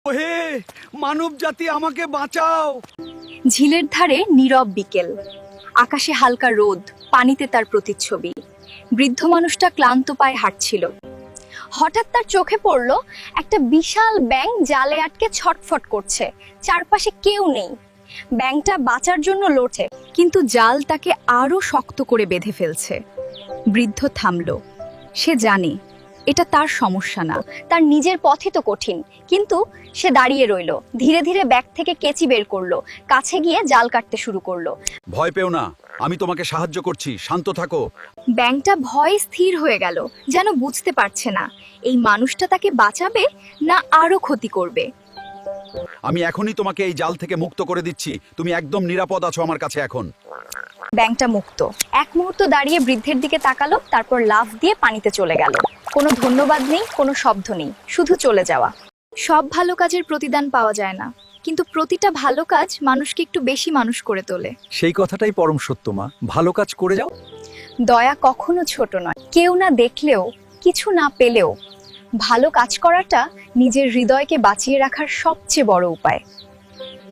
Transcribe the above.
ওহে মানব জাতি আমাকে বাঁচাও। ঝিলের ধারে নীরব বিকেল, আকাশে হালকা রোদ, পানিতে তার প্রতিচ্ছবি। বৃদ্ধ মানুষটা ক্লান্ত পায়ে হাঁটছিল। হঠাৎ তার চোখে পড়ল একটা বিশাল ব্যাঙ জালে আটকে ছটফট করছে। চারপাশে কেউ নেই। ব্যাঙটা বাঁচার জন্য লড়ছে, কিন্তু জাল তাকে আরো শক্ত করে বেঁধে ফেলছে। বৃদ্ধ থামল। সে জানে এটা তার সমস্যা না, তার নিজের পথই তো কঠিন। কিন্তু সে দাঁড়িয়ে রইল। ধীরে ধীরে ব্যাগ থেকে কেচি বের করলো, কাছে গিয়ে জাল কাটতে শুরু করলো। ভয় পেও না, আমি তোমাকে সাহায্য করছি, শান্ত থাকো। ব্যাঙটা ভয়ে স্থির হয়ে গেল, যেন বুঝতে পারছে না এই মানুষটা তাকে বাঁচাবে না আরো ক্ষতি করবে। আমি এখনই তোমাকে এই জাল থেকে মুক্ত করে দিচ্ছি, তুমি একদম নিরাপদ আছো আমার কাছে এখন। ব্যাঙটা মুক্ত। এক মুহূর্ত দাঁড়িয়ে বৃদ্ধের দিকে তাকালো, তারপর লাফ দিয়ে পানিতে চলে গেল। কোনো ধন্যবাদ নেই, কোনো শব্দ নেই, শুধু চলে যাওয়া। সব ভালো কাজের প্রতিদান পাওয়া যায় না, কিন্তু প্রতিটা ভালো কাজ মানুষকে একটু বেশি মানুষ করে তোলে। সেই কথাটাই পরম সত্য মা, ভালো কাজ করে যাও। দয়া কখনো ছোট নয়। কেউ না দেখলেও, কিছু না পেলেও ভালো কাজ করাটা নিজের হৃদয়কে বাঁচিয়ে রাখার সবচেয়ে বড় উপায়।